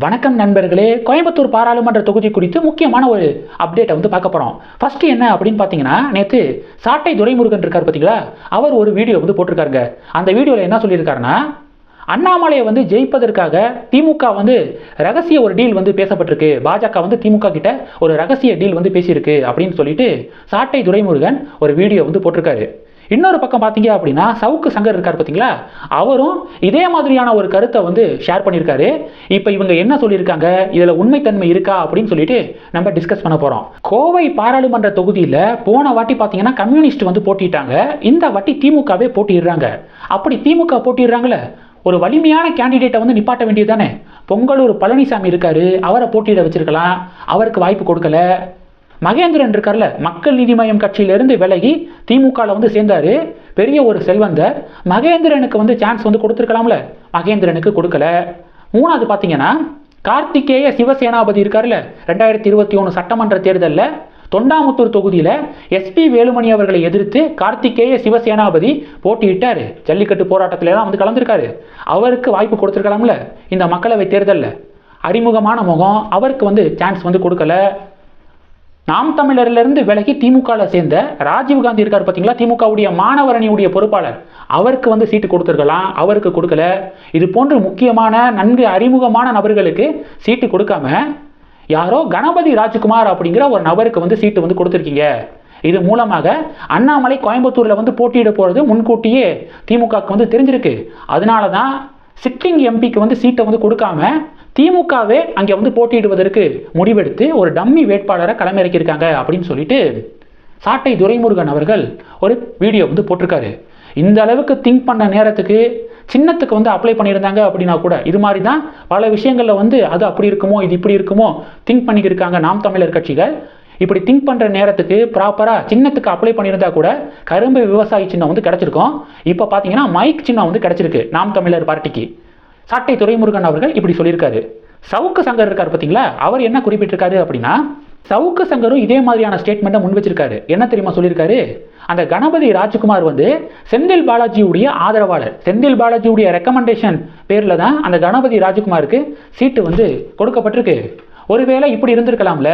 வணக்கம் நண்பர்களே. கோயம்புத்தூர் பாராளுமன்ற தொகுதி குறித்து முக்கியமான ஒரு அப்டேட்டை பார்க்க போகிறோம். ஃபர்ஸ்ட் என்ன அப்படின்னு பார்த்தீங்கன்னா, நேற்று சாட்டை துரைமுருகன் இருக்கார் பார்த்தீங்களா, அவர் ஒரு வீடியோ போட்டிருக்காருங்க. அந்த வீடியோவில் என்ன சொல்லியிருக்காருன்னா, அண்ணாமலையை ஜெயிப்பதற்காக திமுக ரகசிய ஒரு டீல் பேசப்பட்டிருக்கு, பாஜக திமுக கிட்ட ஒரு ரகசிய டீல் பேசியிருக்கு அப்படின்னு சொல்லிட்டு சாட்டை துரைமுருகன் ஒரு வீடியோ போட்டிருக்காரு. இன்னொரு பக்கம் பார்த்தீங்க அப்படின்னா, சவுக்கு சங்கர் இருக்கார் பார்த்தீங்களா, அவரும் இதே மாதிரியான ஒரு கருத்தை ஷேர் பண்ணியிருக்காரு. இப்போ இவங்க என்ன சொல்லியிருக்காங்க, இதில் உண்மைத்தன்மை இருக்கா அப்படின்னு சொல்லிட்டு நம்ம டிஸ்கஸ் பண்ண போகிறோம். கோவை பாராளுமன்ற தொகுதியில் போன வாட்டி பார்த்தீங்கன்னா கம்யூனிஸ்ட் போட்டிட்டாங்க. இந்த வாட்டி திமுகவே போட்டிடுறாங்க. அப்படி திமுக போட்டிடுறாங்களே, ஒரு வலிமையான கேண்டிடேட்டை நிப்பாட்ட வேண்டியது தானே. பொங்கலூர் பழனிசாமி இருக்காரு, அவரை போட்டியிட வச்சிருக்கலாம், அவருக்கு வாய்ப்பு கொடுக்கல. மகேந்திரன் இருக்கார்ல, மக்கள் நீதி மய்யம் கட்சியிலிருந்து விலகி திமுகவில் சேர்ந்தாரு, பெரிய ஒரு செல்வந்தர். மகேந்திரனுக்கு சான்ஸ் கொடுத்துருக்கலாம்ல, மகேந்திரனுக்கு கொடுக்கல. மூணாவது பார்த்தீங்கன்னா, கார்த்திகேய சிவசேனாபதி இருக்கார்ல, 2021 சட்டமன்ற தேர்தலில் தொண்டாமுத்தூர் தொகுதியில் எஸ்பி வேலுமணி அவர்களை எதிர்த்து கார்த்திகேய சிவசேனாபதி போட்டியிட்டார். ஜல்லிக்கட்டு போராட்டத்தில் எல்லாம் கலந்துருக்காரு. அவருக்கு வாய்ப்பு கொடுத்துருக்கலாம்ல. இந்த மக்களவை தேர்தலில் அறிமுகமான முகம், அவருக்கு சான்ஸ் கொடுக்கல. நாம் தமிழரிலிருந்து விலகி திமுகவில் சேர்ந்த ராஜீவ்காந்தி இருக்கார் பார்த்தீங்களா, திமுகவுடைய மாணவர் அணியுடைய பொறுப்பாளர், அவருக்கு சீட்டு கொடுத்துருக்கலாம், அவருக்கு கொடுக்கல. இது போன்று முக்கியமான நன்கு அறிமுகமான நபர்களுக்கு சீட்டு கொடுக்காம யாரோ கணபதி ராஜ்குமார் அப்படிங்கிற ஒரு நபருக்கு சீட்டு கொடுத்துருக்கீங்க. இது மூலமாக அண்ணாமலை கோயம்புத்தூரில் போட்டியிட போகிறது முன்கூட்டியே திமுகவுக்கு தெரிஞ்சிருக்கு. அதனால தான் சிட்டிங் எம்பிக்கு சீட்டை கொடுக்காம திமுகவே அங்கே போட்டியிடுவதற்கு முடிவெடுத்து ஒரு டம்மி வேட்பாளரை களமிறக்கியிருக்காங்க அப்படின்னு சொல்லிட்டு சாட்டை துரைமுருகன் அவர்கள் ஒரு வீடியோ போட்டிருக்காரு. இந்த அளவுக்கு திங்க் பண்ண நேரத்துக்கு சின்னத்துக்கு அப்ளை பண்ணியிருந்தாங்க அப்படின்னா கூட இது மாதிரி தான் பல விஷயங்களில் அது அப்படி இருக்குமோ இது இப்படி இருக்குமோ திங்க் பண்ணிக்கிருக்காங்க நாம் தமிழர் கட்சிகள். இப்படி திங்க் பண்ணுற நேரத்துக்கு ப்ராப்பராக சின்னத்துக்கு அப்ளை பண்ணியிருந்தா கூட கரும்பு விவசாயி சின்னம் கிடைச்சிருக்கும். இப்போ பார்த்தீங்கன்னா மைக் சின்னம் கிடைச்சிருக்கு நாம் தமிழர் பார்ட்டிக்கு. சாட்டை துரைமுருகன் அவர்கள் இப்படி சொல்லியிருக்காரு. சவுக்கு சங்கர் இருக்கார் பார்த்தீங்களா, அவர் என்ன குறிப்பிட்டிருக்காரு அப்படின்னா, சவுக்கு சங்கரும் இதே மாதிரியான ஸ்டேட்மெண்ட்டை முன் வச்சிருக்காரு. என்ன தெரியுமா சொல்லியிருக்காரு, அந்த கணபதி ராஜ்குமார் செந்தில் பாலாஜியுடைய ஆதரவாளர், செந்தில் பாலாஜியுடைய ரெக்கமெண்டேஷன் பேரில் தான் அந்த கணபதி ராஜ்குமாருக்கு சீட்டு கொடுக்கப்பட்டிருக்கு. ஒருவேளை இப்படி இருந்திருக்கலாம்ல,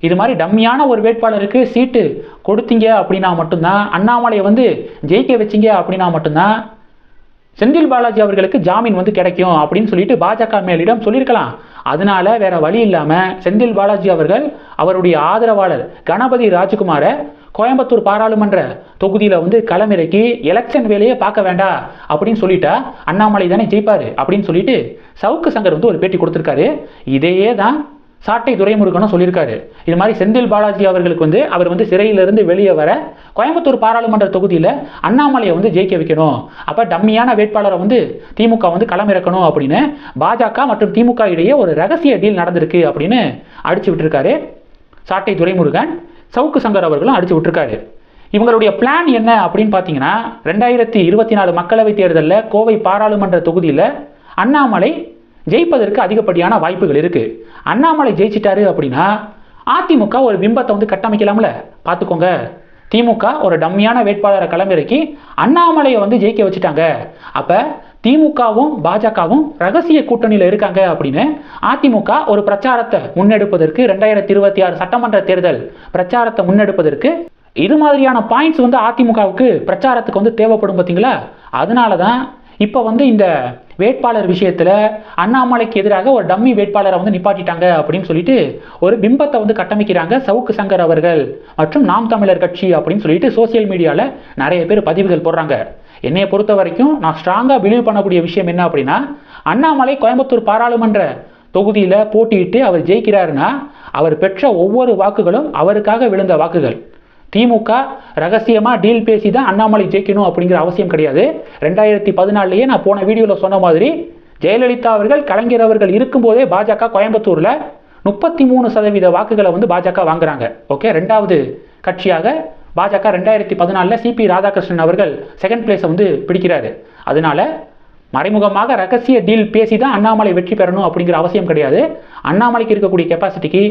இது மாதிரி டம்மியான ஒரு வேட்பாளருக்கு சீட்டு கொடுத்தீங்க அப்படின்னா மட்டும்தான், அண்ணாமலையை ஜெயிக்க வச்சிங்க அப்படின்னா மட்டும்தான் செந்தில் பாலாஜி அவர்களுக்கு ஜாமீன் கிடைக்கும் அப்படின்னு சொல்லிட்டு பாஜக மேலிடம் சொல்லியிருக்கலாம். அதனால வேற வழி இல்லாமல் செந்தில் பாலாஜி அவர்கள் அவருடைய ஆதரவாளர் கணபதி ராஜ்குமாரை கோயம்புத்தூர் பாராளுமன்ற தொகுதியில் களமிறக்கி எலெக்ஷன் வேலையை பார்க்க வேண்டாம் அப்படின்னு சொல்லிட்டா அண்ணாமலை தானே ஜெயிப்பாரு அப்படின்னு சொல்லிட்டு சவுக்கு சங்கர் ஒரு பேட்டி கொடுத்துருக்காரு. இதையே தான் சாட்டை துரைமுருகனும் சொல்லியிருக்காரு. இது மாதிரி செந்தில் பாலாஜி அவர்களுக்கு அவர் சிறையிலிருந்து வெளியே வர கோயம்புத்தூர் பாராளுமன்ற தொகுதியில் அண்ணாமலையை ஜெயிக்க வைக்கணும், அப்போ டம்மியான வேட்பாளரை திமுக களமிறக்கணும் அப்படின்னு பாஜக மற்றும் திமுக இடையே ஒரு ரகசிய டீல் நடந்திருக்கு அப்படின்னு அடிச்சு விட்டுருக்காரு சாட்டை துரைமுருகன். சவுக்கு சங்கர் அவர்களும் அடிச்சு விட்டுருக்காரு. இவங்களுடைய பிளான் என்ன அப்படின்னு பார்த்தீங்கன்னா, 2024 மக்களவை தேர்தலில் கோவை பாராளுமன்ற தொகுதியில் அண்ணாமலை ஜெயிப்பதற்கு அதிகப்படியான வாய்ப்புகள் இருக்கு. அண்ணாமலை ஜெயிச்சிட்டாரு அப்படின்னா அதிமுக ஒரு பிம்பத்தை கட்டமைக்கலாம்ல. பார்த்துக்கோங்க, திமுக ஒரு டம்மியான வேட்பாளரை களமிறக்கி அண்ணாமலையை ஜெயிக்க வச்சுட்டாங்க. அப்போ திமுகவும் பாஜகவும் ரகசிய கூட்டணியில் இருக்காங்க அப்படின்னு அதிமுக ஒரு பிரச்சாரத்தை முன்னெடுப்பதற்கு 2026 சட்டமன்ற தேர்தல் பிரச்சாரத்தை முன்னெடுப்பதற்கு இது மாதிரியான பாயிண்ட்ஸ் அதிமுகவுக்கு பிரச்சாரத்துக்கு தேவைப்படும் பார்த்தீங்களா. அதனால தான் இப்போ இந்த வேட்பாளர் விஷயத்தில் அண்ணாமலைக்கு எதிராக ஒரு டம்மி வேட்பாளரை நிப்பாட்டிட்டாங்க அப்படின்னு சொல்லிட்டு ஒரு பிம்பத்தை கட்டமைக்கிறாங்க சவுக்கு சங்கர் அவர்கள் மற்றும் நாம் தமிழர் கட்சி அப்படின்னு சொல்லிட்டு சோசியல் மீடியாவில் நிறைய பேர் பதிவுகள் போடுறாங்க. என்னையை பொறுத்த வரைக்கும் நான் ஸ்ட்ராங்காக பிலீவ் பண்ணக்கூடிய விஷயம் என்ன அப்படின்னா, அண்ணாமலை கோயம்புத்தூர் பாராளுமன்ற தொகுதியில் போட்டியிட்டு அவர் ஜெயிக்கிறாருன்னா அவர் பெற்ற ஒவ்வொரு வாக்குகளும் அவருக்காக விழுந்த வாக்குகள். திமுக ரகசியமாக டீல் பேசி தான் அண்ணாமலை ஜெயிக்கணும் அப்படிங்கிற அவசியம் கிடையாது. 2014 நான் போன வீடியோவில் சொன்ன மாதிரி ஜெயலலிதா அவர்கள் கலைஞர் அவர்கள் இருக்கும்போதே பாஜக கோயம்புத்தூரில் 33% வாக்குகளை பாஜக வாங்குறாங்க. ஓகே, ரெண்டாவது கட்சியாக பாஜக 2014 சிபி ராதாகிருஷ்ணன் அவர்கள் செகண்ட் பிளேஸை பிடிக்கிறாரு. அதனால மறைமுகமாக ரகசிய டீல் பேசி தான் அண்ணாமலை வெற்றி பெறணும் அப்படிங்கிற அவசியம் கிடையாது. அண்ணாமலைக்கு இருக்கக்கூடிய கெப்பாசிட்டிக்கு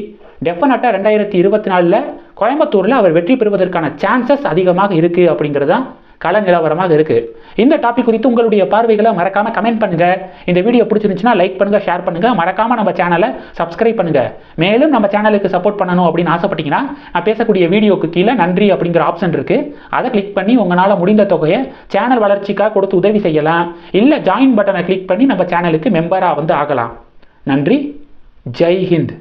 டெஃபினட்டாக 2024 கோயம்புத்தூரில் அவர் வெற்றி பெறுவதற்கான சான்சஸ் அதிகமாக இருக்குது அப்படிங்கிறது தான் கள நிலவரமாக இருக்குது. இந்த டாபிக் குறித்து உங்களுடைய பார்வைகளை மறக்காமல் கமெண்ட் பண்ணுங்கள். இந்த வீடியோ பிடிச்சிருந்துச்சுன்னா லைக் பண்ணுங்கள், ஷேர் பண்ணுங்கள், மறக்காமல் நம்ம சேனலை சப்ஸ்கிரைப் பண்ணுங்கள். மேலும் நம்ம சேனலுக்கு சப்போர்ட் பண்ணணும் அப்படின்னு ஆசைப்பட்டீங்கன்னா நான் பேசக்கூடிய வீடியோக்கு கீழே நன்றி அப்படிங்கிற ஆப்ஷன் இருக்குது. அதை கிளிக் பண்ணி உங்களால் முடிந்த தொகையை சேனல் வளர்ச்சிக்காக கொடுத்து உதவி செய்யலாம். இல்லை ஜாயின் பட்டனை கிளிக் பண்ணி நம்ம சேனலுக்கு மெம்பராக வந்து ஆகலாம். நன்றி. ஜெய் ஹிந்த்.